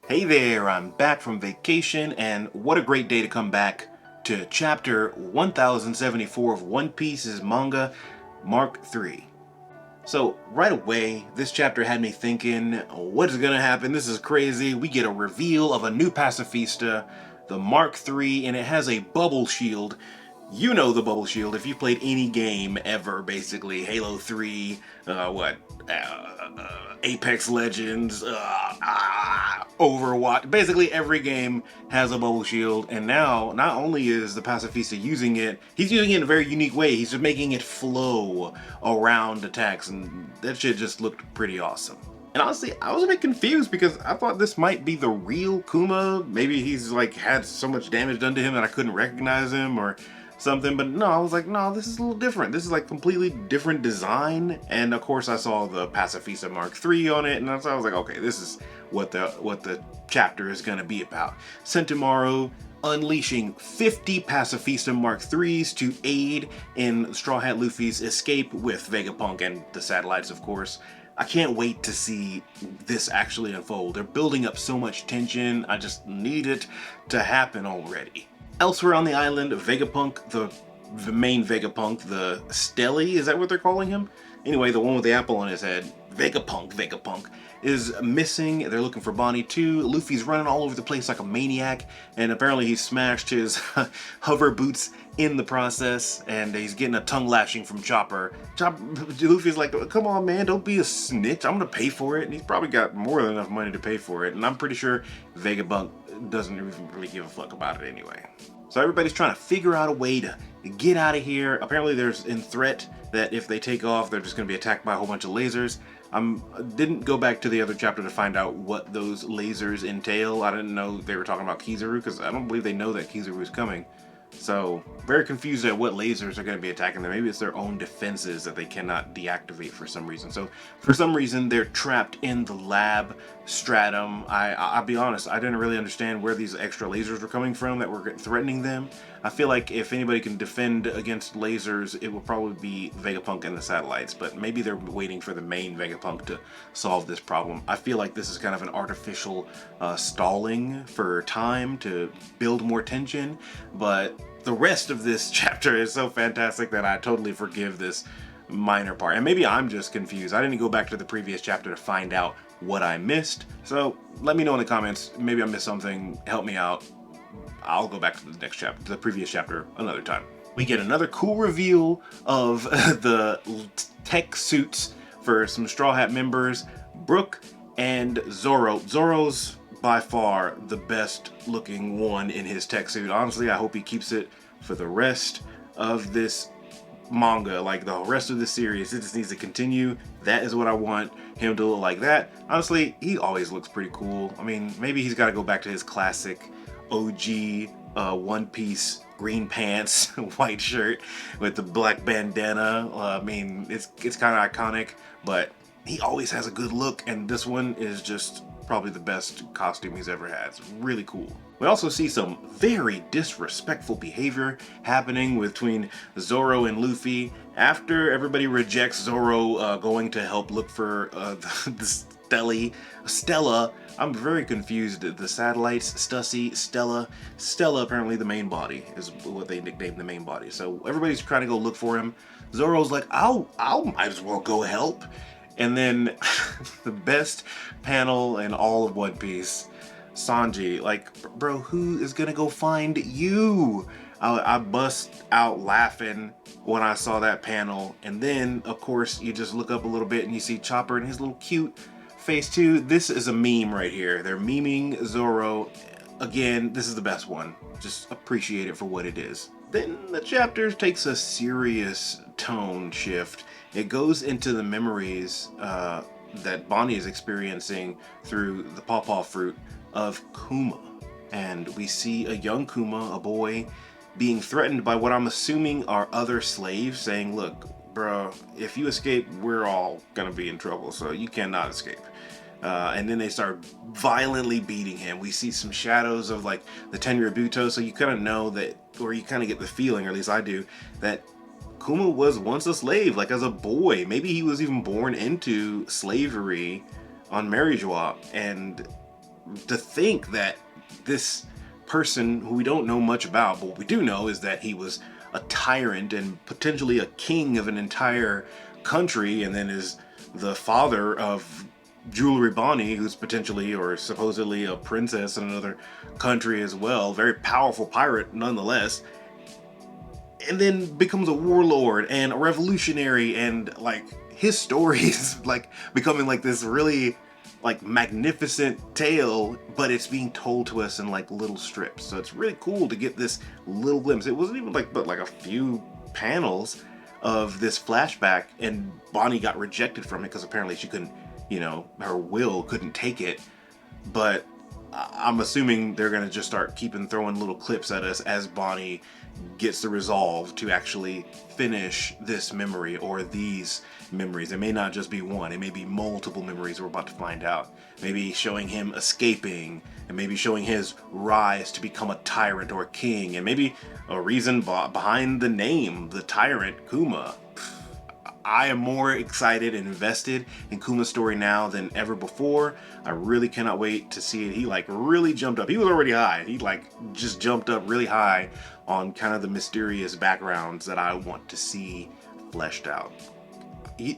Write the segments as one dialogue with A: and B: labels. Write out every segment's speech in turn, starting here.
A: Hey there, I'm back from vacation, and what a great day to come back to chapter 1074 of One Piece's manga, Mark 3. So, right away, this chapter had me thinking, what's gonna happen? This is crazy. We get a reveal of a new Pacifista, the Mark 3, and it has a bubble shield. You know the bubble shield if you've played any game ever, basically. Halo 3, Apex Legends, Overwatch. Basically, every game has a bubble shield, and now not only is the Pacifista using it, he's using it in a very unique way. He's just making it flow around attacks, and that shit just looked pretty awesome. And honestly, I was a bit confused because I thought this might be the real Kuma. Maybe he's like had so much damage done to him that I couldn't recognize him or something. But no, I was like, no, this is a little different. This is like completely different design. And of course, I saw the Pacifista Mark III on it, and so I was like, okay, this is what the chapter is going to be about. Sentomaru unleashing 50 Pacifista Mark IIIs to aid in Straw Hat Luffy's escape with Vegapunk and the satellites, of course. I can't wait to see this actually unfold. They're building up so much tension. I just need it to happen already. Elsewhere on the island, Vegapunk, the main Vegapunk, the Stelly, is that what they're calling him? Anyway, the one with the apple on his head, Vegapunk, is missing. They're looking for Bonnie too. Luffy's running all over the place like a maniac, and apparently he smashed his hover boots in the process, and he's getting a tongue lashing from Chopper. Luffy's like, come on man, don't be a snitch, I'm gonna pay for it, and he's probably got more than enough money to pay for it, and I'm pretty sure Vegapunk doesn't even really give a fuck about it anyway. So everybody's trying to figure out a way to get out of here. Apparently there's in threat that if they take off, they're just going to be attacked by a whole bunch of lasers. Didn't go back to the other chapter to find out what those lasers entail. I didn't know they were talking about Kizaru, because I don't believe they know that Kizaru is coming. So, very confused at what lasers are going to be attacking them. Maybe it's their own defenses that they cannot deactivate for some reason. So, for some reason, they're trapped in the lab stratum. I'll be honest, I didn't really understand where these extra lasers were coming from that were threatening them. I feel like if anybody can defend against lasers, it will probably be Vegapunk and the satellites, but maybe they're waiting for the main Vegapunk to solve this problem. I feel like this is kind of an artificial stalling for time to build more tension, but the rest of this chapter is so fantastic that I totally forgive this minor part. And maybe I'm just confused. I didn't go back to the previous chapter to find out what I missed. So let me know in the comments. Maybe I missed something. Help me out. I'll go back to the next chapter, to the previous chapter, another time. We get another cool reveal of the tech suits for some Straw Hat members, Brook and Zoro. Zoro's by far the best looking one in his tech suit. Honestly, I hope he keeps it for the rest of this manga, like the rest of the series. It just needs to continue. That is what I want him to look like. That honestly, he always looks pretty cool. I mean, maybe he's got to go back to his classic OG One Piece green pants, white shirt with the black bandana. I mean, it's kind of iconic, but he always has a good look, and this one is just probably the best costume he's ever had. It's really cool. We also see some very disrespectful behavior happening between Zoro and Luffy after everybody rejects Zoro going to help look for the Stella. I'm very confused. The satellites, Stussy, Stella. Stella, apparently the main body, is what they nicknamed the main body. So everybody's trying to go look for him. Zoro's like, I'll might as well go help. And then the best panel in all of One Piece, Sanji, like, bro, who is gonna go find you? I bust out laughing when I saw that panel. And then, of course, you just look up a little bit and you see Chopper and his little cute face too. This is a meme right here. They're memeing Zoro. Again, this is the best one. Just appreciate it for what it is. Then the chapter takes a serious tone shift. It goes into the memories that Bonnie is experiencing through the pawpaw fruit of Kuma. And we see a young Kuma, a boy, being threatened by what I'm assuming are other slaves, saying, look, bro, if you escape, we're all gonna be in trouble, so you cannot escape. And then they start violently beating him. We see some shadows of like the Tenryubuto, so you kind of know that, or you kind of get the feeling, or at least I do, that Kuma was once a slave, like as a boy. Maybe he was even born into slavery on Marijois, and to think that this person who we don't know much about, but what we do know is that he was a tyrant and potentially a king of an entire country, and then is the father of Jewelry Bonnie, who's potentially or supposedly a princess in another country as well. Very powerful pirate nonetheless. And then becomes a warlord and a revolutionary, and like his story is like becoming like this really like magnificent tale, but it's being told to us in like little strips. So it's really cool to get this little glimpse. It wasn't even like but like a few panels of this flashback, and Bonnie got rejected from it because apparently she couldn't, you know, her will couldn't take it. But I'm assuming they're gonna just start throwing little clips at us as Bonnie gets the resolve to actually finish this memory or these memories. It may not just be one, it may be multiple memories we're about to find out. Maybe showing him escaping, and maybe showing his rise to become a tyrant or a king, and maybe a reason behind the name, the tyrant Kuma. I am more excited and invested in Kuma's story now than ever before. I really cannot wait to see it. He like really jumped up. He was already high. He like just jumped up really high on kind of the mysterious backgrounds that I want to see fleshed out.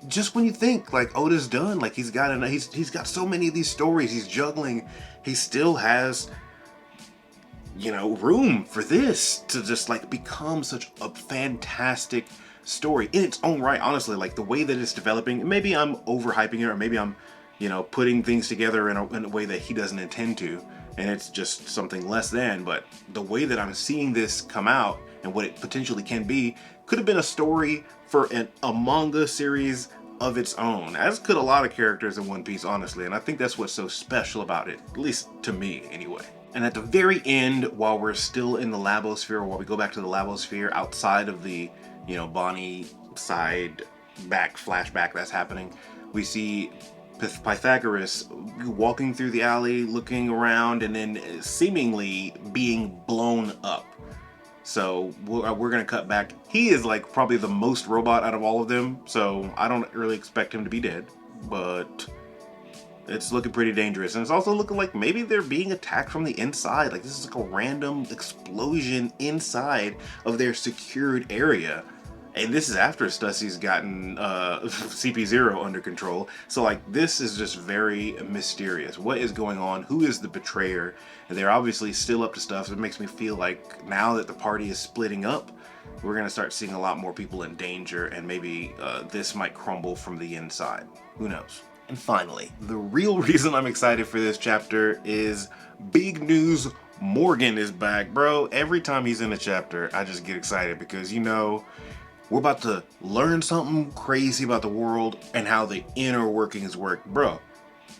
A: Just when you think like Oda's done, like he's got so many of these stories he's juggling, he still has, you know, room for this to just like become such a fantastic story in its own right. Honestly, like the way that it's developing, maybe I'm overhyping it, or maybe I'm, you know, putting things together in a way that he doesn't intend to, and it's just something less than. But the way that I'm seeing this come out and what it potentially can be could have been a story for a manga series of its own, as could a lot of characters in One Piece, honestly. And I think that's what's so special about it, at least to me anyway. And at the very end, while we're still in the Labosphere, or while we go back to the Labosphere outside of the, you know, Bonnie side back flashback that's happening, we see Pythagoras walking through the alley, looking around, and then seemingly being blown up. So we're gonna cut back. He is like probably the most robot out of all of them, so I don't really expect him to be dead, but it's looking pretty dangerous. And it's also looking like maybe they're being attacked from the inside. Like this is like a random explosion inside of their secured area. And this is after Stussy's gotten CP0 under control. So like this is just very mysterious. What is going on? Who is the betrayer? And they're obviously still up to stuff. So it makes me feel like now that the party is splitting up, we're gonna start seeing a lot more people in danger, and maybe this might crumble from the inside. Who knows? And finally, the real reason I'm excited for this chapter is big news. Morgan is back, bro. Every time he's in a chapter, I just get excited because, you know, we're about to learn something crazy about the world and how the inner workings work, bro.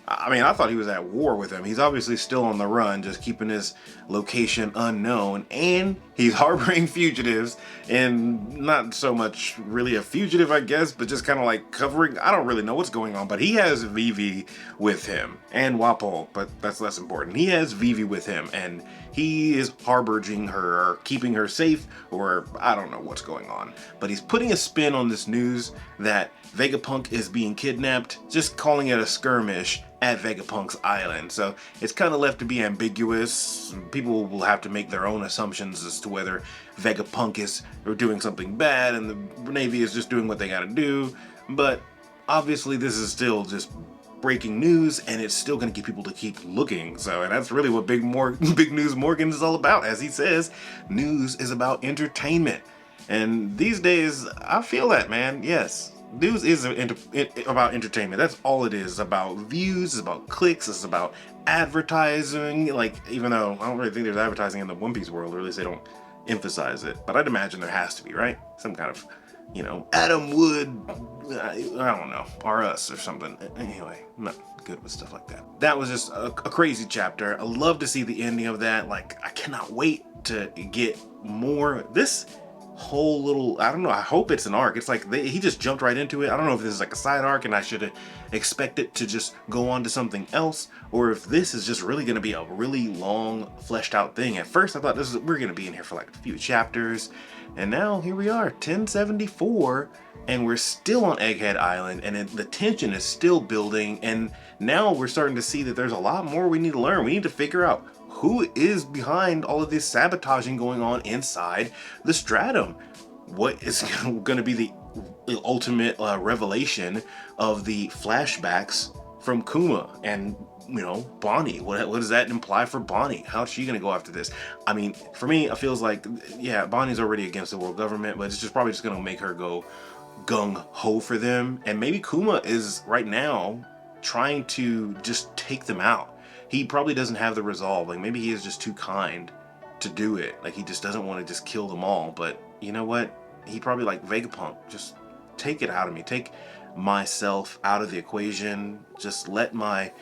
A: I mean, I thought he was at war with him. He's obviously still on the run, just keeping his location unknown, and he's harboring fugitives, and not so much really a fugitive, I guess, but just kind of like covering. I don't really know what's going on, but he has Vivi with him, and Wapol, but that's less important. He has Vivi with him, and he is harboring her, or keeping her safe, or I don't know what's going on. But he's putting a spin on this news that Vegapunk is being kidnapped, just calling it a skirmish at Vegapunk's island. So it's kind of left to be ambiguous. People will have to make their own assumptions as to whether Vegapunk is doing something bad and the Navy is just doing what they gotta do. But obviously this is still just breaking news, and it's still going to get people to keep looking. So, and that's really what Big News Morgan is all about. As he says, news is about entertainment. And these days, I feel that, man. Yes, news is about entertainment. That's all it is. About views, it's about clicks, it's about advertising. Like, even though I don't really think there's advertising in the One Piece world, or at least they don't emphasize it. But I'd imagine there has to be, right? Some kind of, you know, Adam Wood, I don't know, or us or something. Anyway, I'm not good with stuff like that. That was just a crazy chapter. I love to see the ending of that. Like, I cannot wait to get more. This whole little, I don't know, I hope it's an arc. It's like he just jumped right into it. I don't know if this is like a side arc and I should expect it to just go on to something else, or if this is just really going to be a really long fleshed out thing. At first I thought we're going to be in here for like a few chapters, and now here we are, 1074, and we're still on Egghead Island, and the tension is still building, and now we're starting to see that there's a lot more we need to learn. We need to figure out who is behind all of this sabotaging going on inside the stratum. What is going to be the ultimate revelation of the flashbacks from Kuma and, you know, Bonnie? What does that imply for Bonnie? How's she going to go after this? I mean, for me, it feels like, yeah, Bonnie's already against the world government, but it's just probably just going to make her go gung-ho for them. And maybe Kuma is right now trying to just take them out. He probably doesn't have the resolve. Like, maybe he is just too kind to do it. Like, he just doesn't want to just kill them all. But you know what? He probably like, Vegapunk, just take it out of me. Take myself out of the equation. Just let my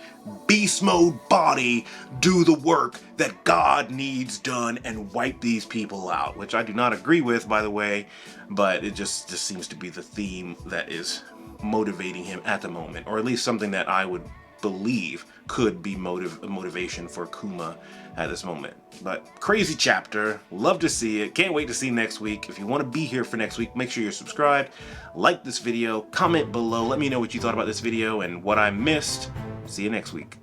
A: beast mode body do the work that God needs done and wipe these people out. Which I do not agree with, by the way. But it just seems to be the theme that is motivating him at the moment. Or at least something that I would believe could be motivation for Kuma at this moment. But crazy chapter, love to see it, can't wait to see next week. If you want to be here for next week, make sure you're subscribed, like this video, comment below, let me know what you thought about this video and what I missed. See you next week.